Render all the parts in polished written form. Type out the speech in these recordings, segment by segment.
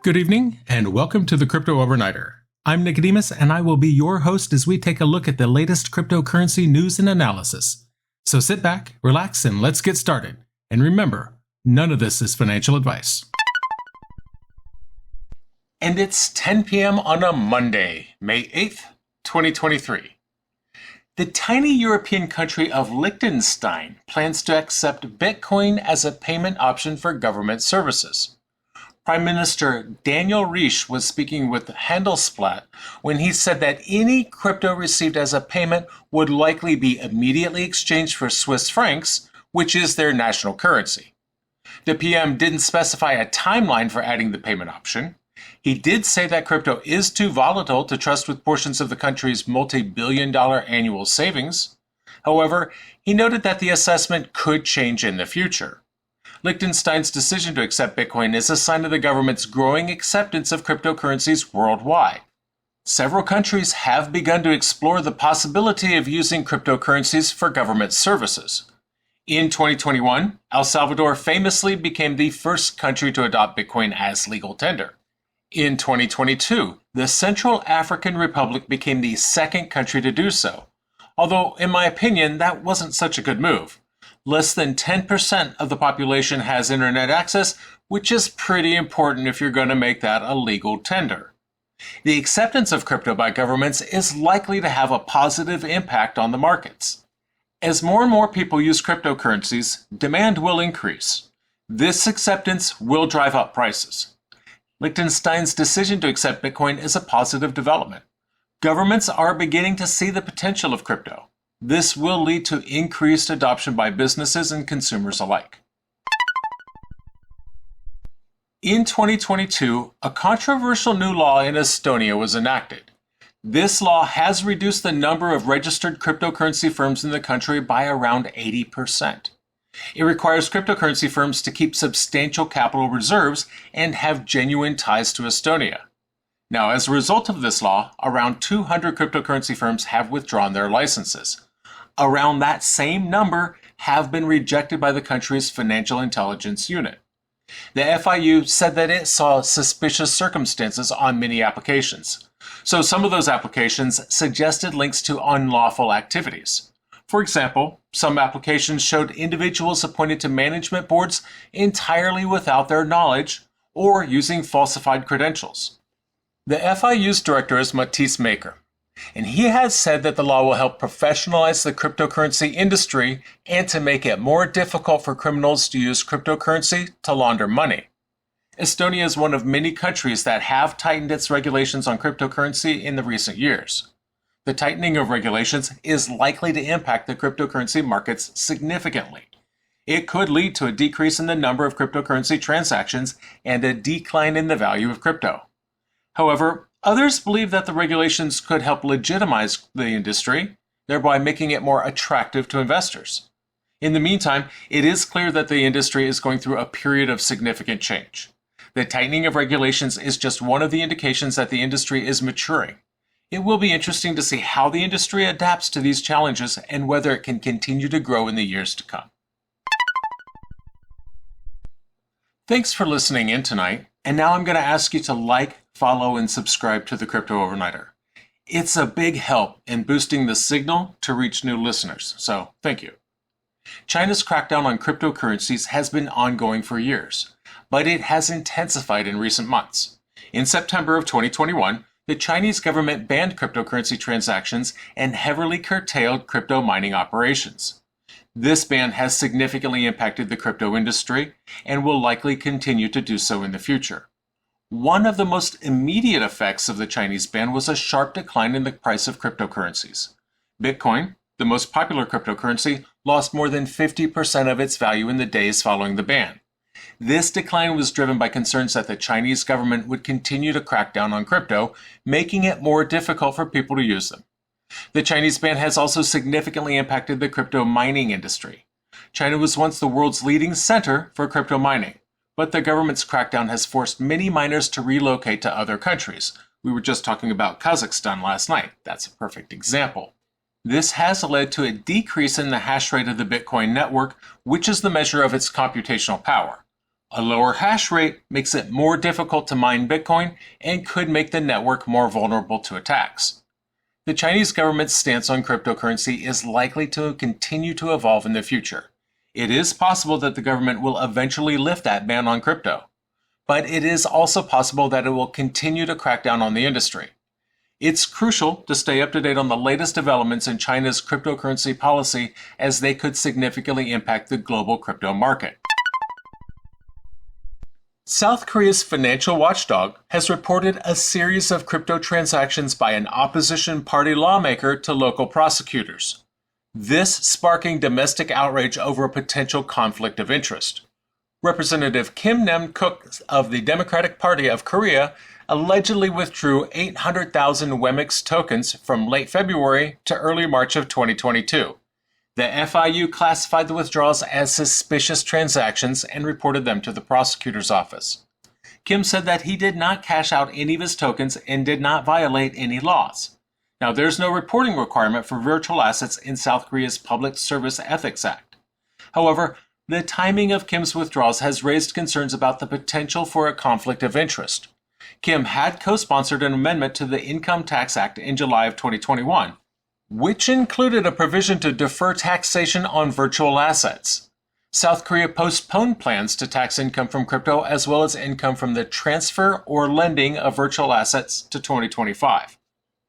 Good evening, and welcome to the Crypto Overnighter. I'm Nicodemus, and I will be your host as we take a look at the latest cryptocurrency news and analysis. So sit back, relax, and let's get started. And remember, none of this is financial advice. And it's 10 p.m. on a Monday, May 8th, 2023. The tiny European country of Liechtenstein plans to accept Bitcoin as a payment option for government services. Prime Minister Daniel Riesch was speaking with Handelsblatt when he said that any crypto received as a payment would likely be immediately exchanged for Swiss francs, which is their national currency. The PM didn't specify a timeline for adding the payment option. He did say that crypto is too volatile to trust with portions of the country's multi-billion-dollar annual savings. However, he noted that the assessment could change in the future. Liechtenstein's decision to accept Bitcoin is a sign of the government's growing acceptance of cryptocurrencies worldwide. Several countries have begun to explore the possibility of using cryptocurrencies for government services. In 2021, El Salvador famously became the first country to adopt Bitcoin as legal tender. In 2022, the Central African Republic became the second country to do so, although in my opinion that wasn't such a good move. Less than 10% of the population has internet access, which is pretty important if you're going to make that a legal tender. The acceptance of crypto by governments is likely to have a positive impact on the markets. As more and more people use cryptocurrencies, demand will increase. This acceptance will drive up prices. Liechtenstein's decision to accept Bitcoin is a positive development. Governments are beginning to see the potential of crypto. This will lead to increased adoption by businesses and consumers alike. In 2022, a controversial new law in Estonia was enacted. This law has reduced the number of registered cryptocurrency firms in the country by around 80%. It requires cryptocurrency firms to keep substantial capital reserves and have genuine ties to Estonia. Now, as a result of this law, around 200 cryptocurrency firms have withdrawn their licenses. Around that same number have been rejected by the country's Financial Intelligence Unit. The FIU said that it saw suspicious circumstances on many applications. So some of those applications suggested links to unlawful activities. For example, some applications showed individuals appointed to management boards entirely without their knowledge or using falsified credentials. The FIU's director is Matthijs Maker, and he has said that the law will help professionalize the cryptocurrency industry and to make it more difficult for criminals to use cryptocurrency to launder money. Estonia is one of many countries that have tightened its regulations on cryptocurrency in the recent years. The tightening of regulations is likely to impact the cryptocurrency markets significantly. It could lead to a decrease in the number of cryptocurrency transactions and a decline in the value of crypto. However, others believe that the regulations could help legitimize the industry, thereby making it more attractive to investors. In the meantime, it is clear that the industry is going through a period of significant change. The tightening of regulations is just one of the indications that the industry is maturing. It will be interesting to see how the industry adapts to these challenges and whether it can continue to grow in the years to come. Thanks for listening in tonight, and now I'm going to ask you to like, follow, and subscribe to the Crypto Overnighter. It's a big help in boosting the signal to reach new listeners, so thank you. China's crackdown on cryptocurrencies has been ongoing for years, but it has intensified in recent months. In September of 2021, the Chinese government banned cryptocurrency transactions and heavily curtailed crypto mining operations. This ban has significantly impacted the crypto industry and will likely continue to do so in the future. One of the most immediate effects of the Chinese ban was a sharp decline in the price of cryptocurrencies. Bitcoin, the most popular cryptocurrency, lost more than 50% of its value in the days following the ban. This decline was driven by concerns that the Chinese government would continue to crack down on crypto, making it more difficult for people to use them. The Chinese ban has also significantly impacted the crypto mining industry. China was once the world's leading center for crypto mining, but the government's crackdown has forced many miners to relocate to other countries. We were just talking about Kazakhstan last night. That's a perfect example. This has led to a decrease in the hash rate of the Bitcoin network, which is the measure of its computational power. A lower hash rate makes it more difficult to mine Bitcoin and could make the network more vulnerable to attacks. The Chinese government's stance on cryptocurrency is likely to continue to evolve in the future. It is possible that the government will eventually lift that ban on crypto, but it is also possible that it will continue to crack down on the industry. It's crucial to stay up to date on the latest developments in China's cryptocurrency policy, as they could significantly impact the global crypto market. South Korea's financial watchdog has reported a series of crypto transactions by an opposition party lawmaker to local prosecutors, this sparking domestic outrage over a potential conflict of interest. Representative Kim Nam-kook of the Democratic Party of Korea allegedly withdrew 800,000 WEMIX tokens from late February to early March of 2022. The FIU classified the withdrawals as suspicious transactions and reported them to the prosecutor's office. Kim said that he did not cash out any of his tokens and did not violate any laws. Now, there's no reporting requirement for virtual assets in South Korea's Public Service Ethics Act. However, the timing of Kim's withdrawals has raised concerns about the potential for a conflict of interest. Kim had co-sponsored an amendment to the Income Tax Act in July of 2021, which included a provision to defer taxation on virtual assets. South Korea postponed plans to tax income from crypto as well as income from the transfer or lending of virtual assets to 2025.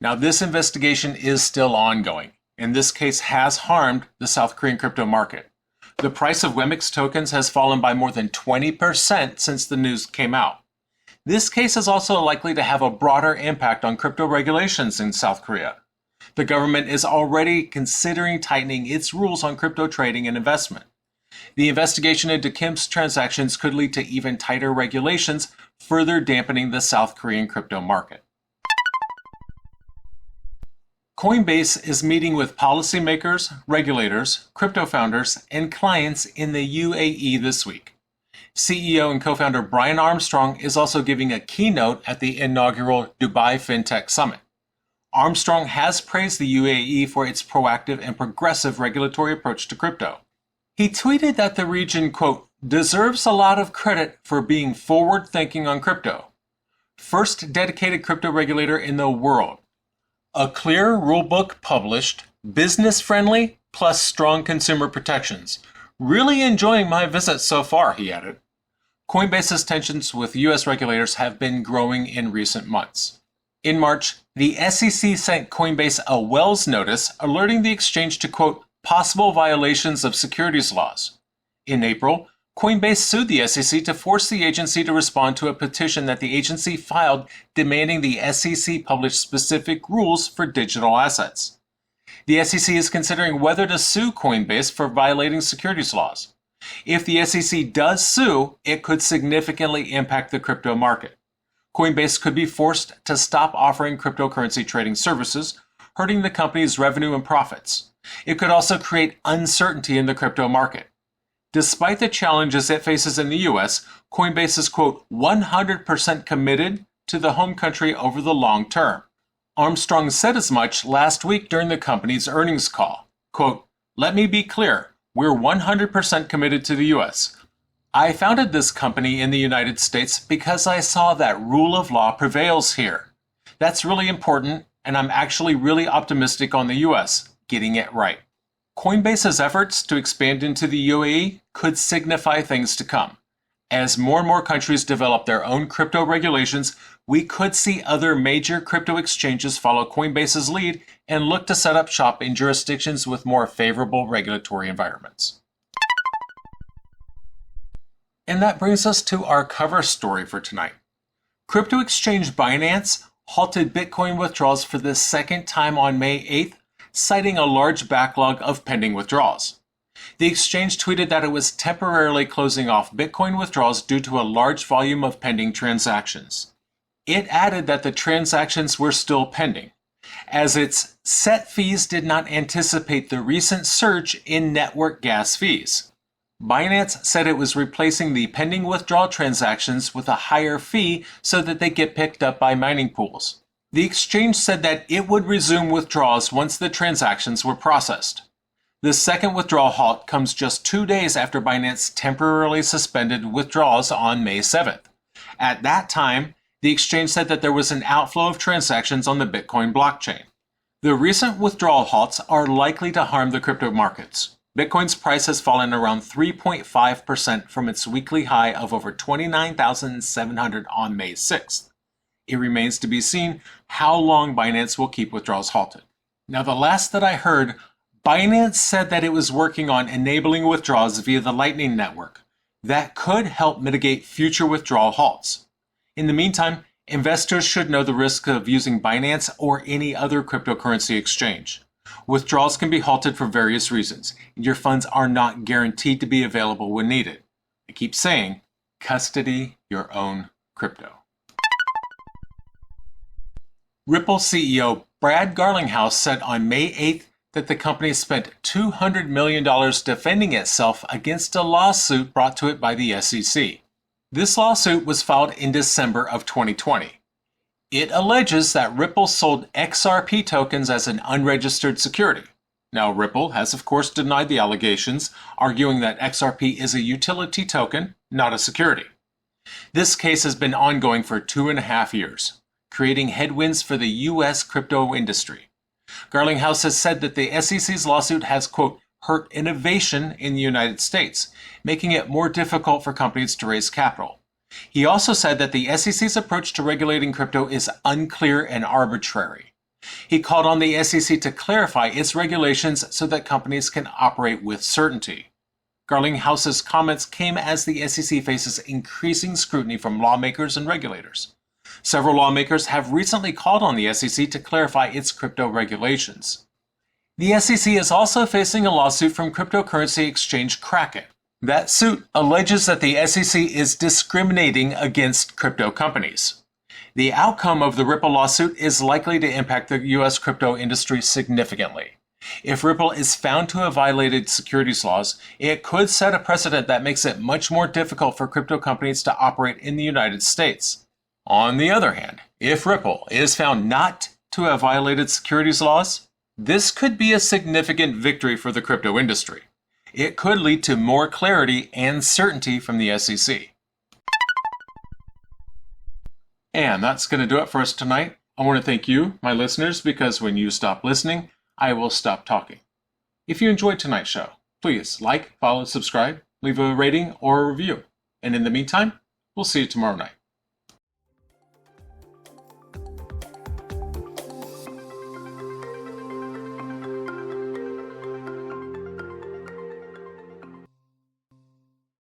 Now, this investigation is still ongoing, and this case has harmed the South Korean crypto market. The price of WEMIX tokens has fallen by more than 20% since the news came out. This case is also likely to have a broader impact on crypto regulations in South Korea. The government is already considering tightening its rules on crypto trading and investment. The investigation into Kim's transactions could lead to even tighter regulations, further dampening the South Korean crypto market. Coinbase is meeting with policymakers, regulators, crypto founders, and clients in the UAE this week. CEO and co-founder Brian Armstrong is also giving a keynote at the inaugural Dubai FinTech Summit. Armstrong has praised the UAE for its proactive and progressive regulatory approach to crypto. He tweeted that the region, quote, deserves a lot of credit for being forward-thinking on crypto. First dedicated crypto regulator in the world. A clear rulebook published, business-friendly, plus strong consumer protections. Really enjoying my visit so far, he added. Coinbase's tensions with U.S. regulators have been growing in recent months. In March, the SEC sent Coinbase a Wells notice alerting the exchange to, quote, possible violations of securities laws. In April, Coinbase sued the SEC to force the agency to respond to a petition that the agency filed demanding the SEC publish specific rules for digital assets. The SEC is considering whether to sue Coinbase for violating securities laws. If the SEC does sue, it could significantly impact the crypto market. Coinbase could be forced to stop offering cryptocurrency trading services, hurting the company's revenue and profits. It could also create uncertainty in the crypto market. Despite the challenges it faces in the U.S., Coinbase is, quote, 100% committed to the home country over the long term. Armstrong said as much last week during the company's earnings call. Quote, let me be clear, we're 100% committed to the U.S. I founded this company in the United States because I saw that rule of law prevails here. That's really important, and I'm actually really optimistic on the U.S. getting it right. Coinbase's efforts to expand into the UAE could signify things to come. As more and more countries develop their own crypto regulations, we could see other major crypto exchanges follow Coinbase's lead and look to set up shop in jurisdictions with more favorable regulatory environments. And that brings us to our cover story for tonight. Crypto exchange Binance halted Bitcoin withdrawals for the second time on May 8th, citing a large backlog of pending withdrawals. The exchange tweeted that it was temporarily closing off Bitcoin withdrawals due to a large volume of pending transactions. It added that the transactions were still pending, as its set fees did not anticipate the recent surge in network gas fees. Binance said it was replacing the pending withdrawal transactions with a higher fee so that they get picked up by mining pools. The exchange said that it would resume withdrawals once the transactions were processed. The second withdrawal halt comes just 2 days after Binance temporarily suspended withdrawals on May 7th. At that time, the exchange said that there was an outflow of transactions on the Bitcoin blockchain. The recent withdrawal halts are likely to harm the crypto markets. Bitcoin's price has fallen around 3.5% from its weekly high of over 29,700 on May 6th. It remains to be seen how long Binance will keep withdrawals halted. Now, the last that I heard, Binance said that it was working on enabling withdrawals via the Lightning Network. That could help mitigate future withdrawal halts. In the meantime, investors should know the risk of using Binance or any other cryptocurrency exchange. Withdrawals can be halted for various reasons, and your funds are not guaranteed to be available when needed. I keep saying, custody your own crypto. Ripple CEO Brad Garlinghouse said on May 8th that the company spent $200 million defending itself against a lawsuit brought to it by the SEC. This lawsuit was filed in December of 2020. It alleges that Ripple sold XRP tokens as an unregistered security. Now, Ripple has of course denied the allegations, arguing that XRP is a utility token, not a security. This case has been ongoing for 2.5 years, creating headwinds for the U.S. crypto industry. Garlinghouse has said that the SEC's lawsuit has, quote, hurt innovation in the United States, making it more difficult for companies to raise capital. He also said that the SEC's approach to regulating crypto is unclear and arbitrary. He called on the SEC to clarify its regulations so that companies can operate with certainty. Garlinghouse's comments came as the SEC faces increasing scrutiny from lawmakers and regulators. Several lawmakers have recently called on the SEC to clarify its crypto regulations. The SEC is also facing a lawsuit from cryptocurrency exchange Kraken. That suit alleges that the SEC is discriminating against crypto companies. The outcome of the Ripple lawsuit is likely to impact the U.S. crypto industry significantly. If Ripple is found to have violated securities laws, it could set a precedent that makes it much more difficult for crypto companies to operate in the United States. On the other hand, if Ripple is found not to have violated securities laws, this could be a significant victory for the crypto industry. It could lead to more clarity and certainty from the SEC. And that's going to do it for us tonight. I want to thank you, my listeners, because when you stop listening, I will stop talking. If you enjoyed tonight's show, please like, follow, subscribe, leave a rating or a review. And in the meantime, we'll see you tomorrow night.